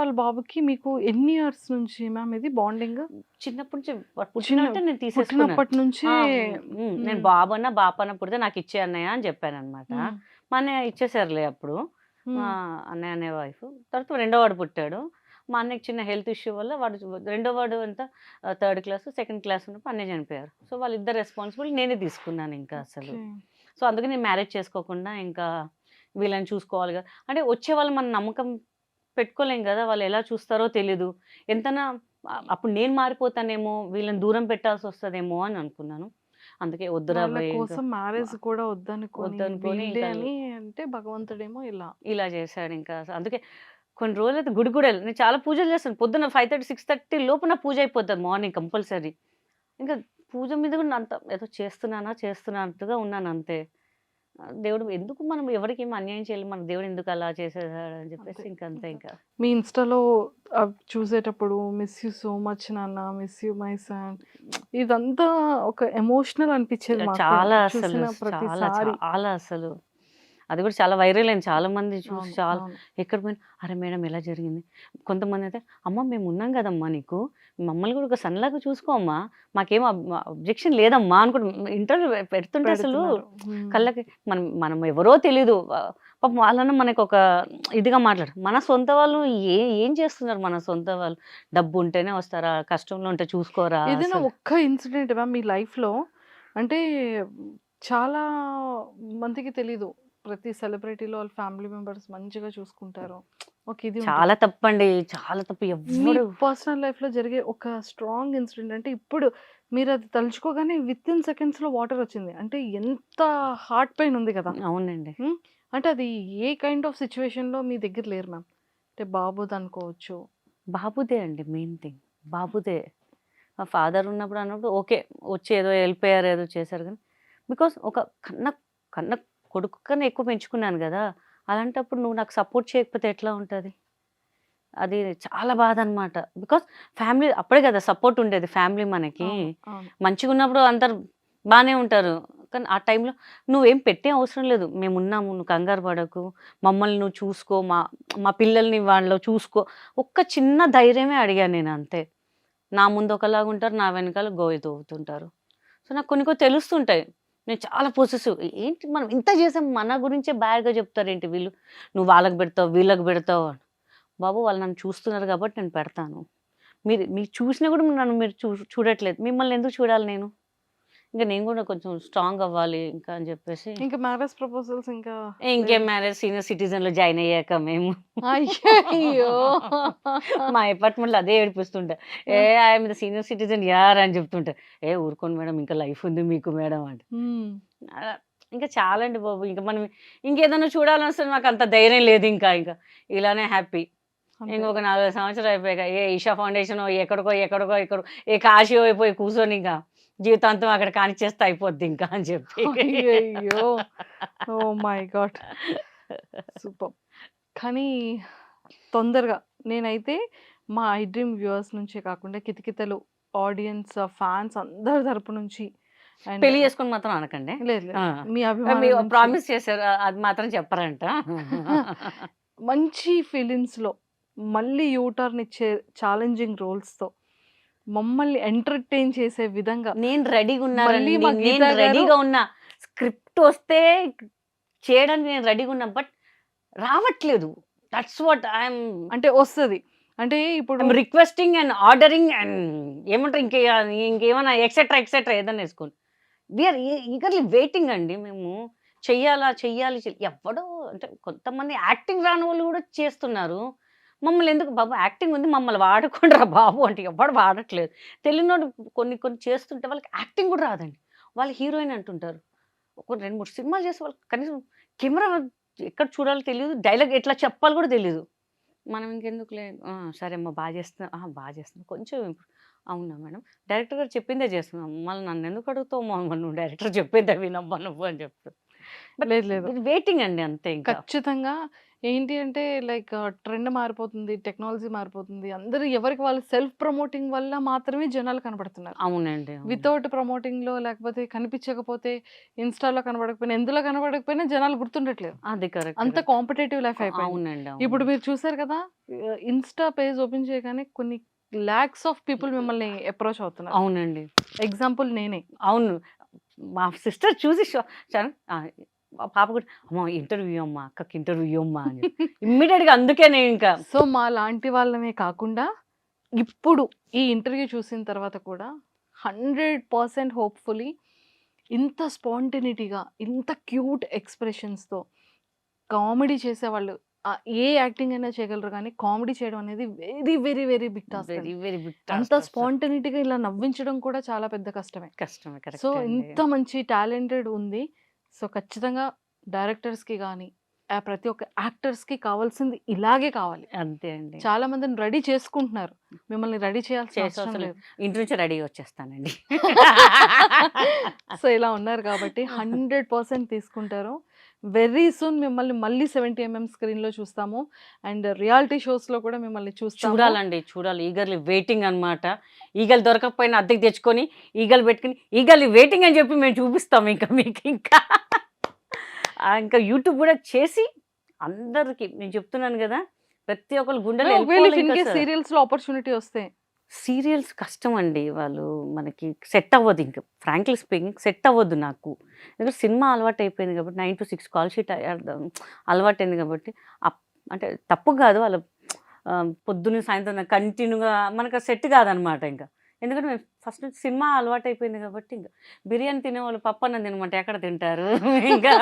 వాళ్ళ బాబుకి మీకు ఎన్ని ఇయర్స్ నుంచి మ్యామ్ ఇది బాండింగ్? చిన్నప్పటి నుంచి చిన్న పుట్టినట్టే నేను తీసేసుకున్నాను. పుట్టినప్పటి నుంచే నేను హ్మ్. బాబన్నా, పాపన్నా పుడితే నాకు ఇచ్చేయి అన్నయ్య అని చెప్పాననమాట. హ్మ్. మా అన్నయ్య ఇచ్చేసారులే అప్పుడు. మా హ్మ్. అన్నయ్య అనే వైఫ్. తర్వాత రెండో వాడు పుట్టాడు. మా అన్నయ్యకి చిన్న హెల్త్ ఇష్యూ వల్ల రెండో వాడు థర్డ్ క్లాస్, సెకండ్ క్లాస్ ఉన్నప్పుడు అన్నయ్య చనిపోయారు. సో, వాళ్ళిద్దరి రెస్పాన్సిబిలిటీ నేనే తీసుకున్నాను ఇంకా అసలు. ఓకే. సో, అందుకే నేను మ్యారేజ్ చేసుకోకుండా ఇంకా వీళ్ళని చూసుకోవాలిగా అంటే వచ్చేవాళ్ళు మన నమ్మకం పెట్టుకోలేం గదా! వాళ్ళెలా చూస్తారో తెలీదు. ఎంతన్నా అప్పుడు నేను మారిపోతానేమో, వీళ్ళని దూరం పెట్టాల్సొస్తదేమో అని అనుకున్నాను. అందుకే వద్దురా వాళ్ళ బయ్ ఇంకా కోసం మ్యారేజ్ కూడా వద్దనుకోని వద్దనుకోని వీళ్ళే ఇంకా అని అంటే భగవంతుడేమో ఇలా. ఇలా చేశాడింకా. అందుకే కొన్ని రోజులైతే గుడికి గూడా నేను చాలా పూజలు చేస్తాను. పొద్దున్న 5:30, 6:30 లోపు నా పూజ అయిపోతది మార్నింగ్ కంపల్సరీ. ఇంకా పూజ మీద కూడా అంత ఏదో చేస్తున్నట్టుగా ఉన్నానంతే. దేవుడు ఎందుకు మనం ఎవరికేమి అన్యాయం చేయలేం. మన దేవుడు ఎందుకు అలా చేసేసాడని చెప్పేసి అంతే. ఇంకంతే అంతే. ఇంకా. మీ ఇన్‌స్టాలో చూసేటప్పుడు మిస్ యూ సో మచ్ నాన్న, మిస్ యూ మై సన్ ఇదంతా ఒక ఎమోషనల్ అనిపిచ్చేది మాకు కూడా చాలా అసలు చూసిన చాలా ప్రతిసారి. చాలా అసలు. అది కూడా చాలా వైరల్ అయింది. చాలా మంది చూసి అవును. చాలా అవును. ఎక్కడ పోయినా "అరే మేడం ఎలా జరిగింది?" కొంతమందయితే "అమ్మ మేమున్నాం గదమ్మా నీకు. మమ్మల్ని కూడా ఒక సన్‌లాగా చూసుకో అమ్మా. మాకేం అబ్జెక్షన్ లేదమ్మా" అని కూడా ఇంటర్వ్యూ పెడుతుంటే అసలు పెడుతున్నారు. హ్మ్. కళ్ళకి మనం మనం ఎవరో తెలీదు. పాపం వాళ్ళన్నా మనకొక ఇదిగా మాట్లాడరు. మన సొంత వాళ్ళు ఏం చేస్తున్నారు మన సొంత వాళ్ళు? డబ్బుంటేనే వస్తారా? కష్టంలో ఉంటే చూసుకోరా ఏదైనా అసలు? ఒక్క ఇన్సిడెంట్ మ్యామ్ మీ లైఫ్‌లో అంటే చాలా మందికి తెలీదు. ప్రతి సెలబ్రిటీలో వాళ్ళ ఫ్యామిలీ మెంబర్స్ మంచిగా చూసుకుంటారు. ఒక ఇది చాలా ఉంటది. తప్పండి. చాలా తప్పు. మీ ఎవ్వడు పర్సనల్ లైఫ్‌లో జరిగే ఒక స్ట్రాంగ్ ఇన్సిడెంట్ అంటే ఇప్పుడు మీరది తలుచుకోగానే వితిన్ సెకండ్స్‌లో వాటర్ వచ్చింది. అంటే ఎంత హార్ట్ పెయిన్ ఉంది కదా! అవునండి. హ్మ్. అంటే అది ఏ కైండ్ ఆఫ్ సిట్యుయేషన్‌లో మీ దగ్గర లేరు మ్యామ్. అంటే బాబుదనుకోవచ్చు. బాబుదే అండి మెయిన్ థింగ్. బాబుదే. మా ఫాదర్ ఉన్నప్పుడు ఓకే. వచ్చి ఏదో ఎళ్ళిపోయారు, ఏదో చేశారు గానీ, బికాజ్ ఒక కన్న కన్న కొడుకు కన్నా ఎక్కువ పెంచుకున్నాను గదా! అలాంటప్పుడు నువ్వు నాకు సపోర్ట్ చేయకపోతే ఎట్లా ఉంటది? అది చాలా బాధనమాట. బికాజ్ ఫ్యామిలీ అప్పుడే గదా సపోర్ట్ ఉండేది ఫ్యామిలీ మనకి. అవును. అవును. మంచిగున్నప్పుడు అందరూ బానే ఉంటారు. కానీ ఆ టైంలో నువ్వేం పెట్టే అవసరం లేదు. మేమున్నాము. నువ్వు కంగారు పడకు. మమ్మల్ని నువ్వు చూసుకో. మా మా పిల్లల్ని వాళ్ళు చూసుకో. ఒక్క చిన్న ధైర్యమే అడిగా నేనంతే. నా ముందు ఒకలాగుంటారు. నా వెనకాల గోయి తవ్వుతుంటారు. సో, నాకు కొన్ని కొన్ని తెలుస్తుంటాయి. నేను చాలా పొసెసివ్. ఏంటి మనం ఇంత చేసాం మన గురించే బ్యాడ్‌గా చెప్తారేంటి వీళ్ళు? నువ్వు వాళ్ళకి పెడతావు, వీళ్ళకి పెడతావు అని. బాబు వాళ్ళు నన్ను చూస్తున్నారు కాబట్టి నేను పెడతాను. మీరు చూసినా కూడా నన్ను మీరు చూడట్లేదు. మిమ్మల్ని ఎందుకు చూడాలి నేను? ఇంక నేను కూడా కొంచెం స్ట్రాంగ్ అవ్వాలి ఇంకా అని చెప్పేసి ఇంకా మ్యారేజ్ ప్రపోజల్స్ ఇంకా ఇంకేం లేదా? మ్యారేజ్ సీనియర్ సిటిజన్‌లో జాయిన్ అయ్యాక మేము. అయ్యయ్యో! మా అపార్ట్మెంట్‌లో అదే ఏడిపిస్తుంటా. ఆ! I am the senior citizen యార్ అని చెప్తుంటా. ఊరుకోండి మేడం ఇంకా లైఫ్ ఉంది మీకు మేడం అంటే. హ్మ్. అలా ఇంకా చాలండి బాబు. ఇంక మనం ఇంకేదైనా చూడాలనొస్తే నాకంత ధైర్యం లేదు ఇంకా. ఇలానే హ్యాపీ. అంతే. ఇంకొక 40 సంవత్సరాలు అయిపోయాక ఈషా ఫౌండేషనో ఎక్కడికో ఏ కాశీయో పోయి కూర్చొని ఇంక జీవితాంతం అక్కడ కానిచ్చేస్తే అయిపోద్దింకా అని చెప్పి. అయ్యయ్యో! Oh my God! సూపర్బ్! కానీ తొందరగా నేనైతే మా ఐ డ్రీమ్ వ్యూవర్స్ నుంచే కాకుండా కితకితలు ఆడియన్స్, ఫాన్స్ అందరి తరపు నుంచి అండ్ పెళ్లి చేసుకొని మాత్రం అనకండి. లేదు ఆ! లేదు. మీ అభిమానం మీరు నుంచి ప్రామిస్ చేశారు. అది మాత్రం చెప్పరంట. మంచి ఫిలిమ్స్‌లో మళ్ళీ యూ టర్న్ ఇచ్చే ఛాలెంజింగ్ రోల్స్‌తో మమ్మల్ని ఎంటర్‌టైన్ చేసే విధంగా మళ్ళీ మా నేను గీతా గారు రెడీగా ఉన్నా. స్క్రిప్ట్ వస్తే చేయడానికి నేను రెడీగా ఉన్నా. బట్ రావట్లేదు. దట్స్ వాట్ అంటే ఒస్తది. అంటే ఇప్పుడు I'm requesting and ordering and ఏమంటారు ఇంకేమన్నా ఎక్సెట్రా ఏదన్నా ఏసుకోండి. వి ఆర్ ఈగర్‌లీ వెయిటింగ్ అండి మేము. ఎవ్వడో అంటే కొంతమంది యాక్టింగ్ రానోళ్ళు గూడా చేస్తున్నారు. మమ్మల్ని ఎందుకు బాబు యాక్టింగ్ ఉంది మమ్మల్ని వాడుకోండిరా బాబు అంటే ఎవ్వడు వాడట్లేదు. తెలియనోడు కొన్ని కొన్ని చేస్తుంటే వాళ్ళకి యాక్టింగ్ గూడా రాదండి. వాళ్ళు హీరోయిన్ అంటుంటారు. ఒక 2, 3 సినిమాలు చేసి వాళ్ళకి కనీసం కెమెరా ఎక్కడ చూడాలో తెలీదు. డైలాగ్ ఎట్లా చెప్పాలో గూడా తెలీదు. మనం ఇంకెందుకులే సరే అమ్మ చేస్తున్నా. చేస్తున్నా. కొంచెం అవునా మేడం? డైరెక్టర్ గారు చెప్పిందే చేస్తున్నాం. మళ్ళీ నన్నెందుకు అడుగుతావు నువ్వు డైరెక్టర్ చెప్పిందే వినమ్మా నువ్వు అని చెప్తారు. బట్ లేదు లేదు. వెయిటింగ్ అండి అంతే ఇంకా. ఖచ్చితంగా ఏంటి అంటే లైక్ ట్రెండ్ మారిపోతుంది. టెక్నాలజీ మారిపోతుంది. అందరూ ఎవరికి వాళ్ళు సెల్ఫ్ ప్రమోటింగ్ వల్ల మాత్రమే జనాలు కనపడుతున్నారు. అవునండి. అవును. వితౌట్ ప్రమోటింగ్‌లో లేకపోతే కనిపించకపోతే, ఇన్‌స్టాలో కనపడకపోయినా, ఎందులో కనపడకపోయినా జనాలు గుర్తుండట్లేదు. అది కరెక్ట్. అంత కరెక్ట్. కాంపిటీటివ్ లైఫ్ అయిపోయింది. అవునండి. ఇప్పుడు అవును. మీరు చూసారు కదా! ఇన్‌స్టా పేజ్ ఓపెన్ చేయగానే కొన్ని లాక్స్ ఆఫ్ పీపుల్ మిమ్మల్ని అప్రోచ్ అవుతున్నారు. అవునండి. ఎగ్జాంపుల్ నేనే. అవును. మా సిస్టర్ చూసి మా పాప కూడా అమ్మ ఇంటర్వ్యూ అమ్మా, అక్కకి ఇంటర్వ్యూ అమ్మా అని చెప్పి. ఇమ్మీడియేట్‌గా అందుకే నేను ఇంకా సో, మాలాంటి వాళ్ళమే కాకుండా, ఇప్పుడు ఈ ఇంటర్వ్యూ చూసిన తర్వాత కూడా 100% హోప్‌ఫుల్లీ ఇంత స్పాంటేనిటీగా, ఇంత క్యూట్ ఎక్స్‌ప్రెషన్స్‌తో కామెడీ చేసేవాళ్ళు ఏ యాక్టింగ్ అయినా చేయగలరు గానీ, కామెడీ చేయడం అనేది very, very, very big task అండి. వెరీ వెరీ బిగ్ అంత టాస్క్ అసలు. స్పాంటేనిటీగా ఇలా నవ్వించడం కూడా చాలా పెద్ద కష్టమే. కష్టమే. సో, కరెక్టే అండి. ఇంత మంచి టాలెంటెడ్ ఉంది. సో, ఖచ్చితంగా డైరెక్టర్స్‌కి గానీ, ప్రతి ఒక్క యాక్టర్స్‌కి కావాల్సింది ఇలాగే కావాలి. అంతే అండి. చాలా మందిని రెడీ చేసుకుంటున్నారు. మిమ్మల్ని రెడీ చేయాల్సిన అవసరం చేసవసరం లేదు. ఇంటి నుంచి రెడీగా వచ్చేస్తానండి. సో, ఇలా ఉన్నారు కాబట్టి 100% తీసుకుంటారు. వెరీ సూన్ మిమ్మల్ని మళ్ళీ 70 ఎంఎం స్క్రీన్‌లో చూస్తాము. అండ్ రియాలిటీ షోస్‌లో కూడా మిమ్మల్ని చూస్తాము. చూడాలండి. చూడాలి. ఈగర్‌లీ వెయిటింగ్ అన్నమాట. ఈగలు దొరకకపోయినా అద్దెకు తెచ్చుకొని, ఈగలు పెట్టుకొని, ఈగర్‌లీ వెయిటింగ్ అని చెప్పి మేము చూపిస్తాం ఇంకా మీకింకా. ఇంకా యూట్యూబ్ గూడా చేసి అందరికి నేను చెప్తున్నాను గదా! ప్రతి ఒక్కళ్ళ గుండెలో ఒకవేళ ఇఫ్ ఎళ్ళిపోవాలి ఇన్ ఇంకా కేస్ సీరియల్స్‌లో ఆపర్చునిటీ వస్తే సీరియల్స్ కష్టమండి. వాళ్ళు మనకి సెట్ అవ్వదింక. ఫ్రాంక్లీ స్పీకింగ్ సెట్ అవ్వద్దు నాకు. ఎందుకంటే సినిమా అలవాటయిపోయింది కాబట్టి 9-6 కాల్ షీట్ అలవాటయింది కాబట్టి అంటే తప్పు గాదు. వాళ్ళ పొద్దున్న, సాయంత్రం కంటిన్యూగా మనకు సెట్ కాదనమాట ఇంక. ఎందుకంటే మేము ఫస్ట్ నుంచి సినిమా అలవాటయిపోయింది కాబట్టి ఇంక. బిర్యానీ తినేవాళ్ళు పప్పన్నం తినమంటే ఎక్కడ తింటారు? ఇంకా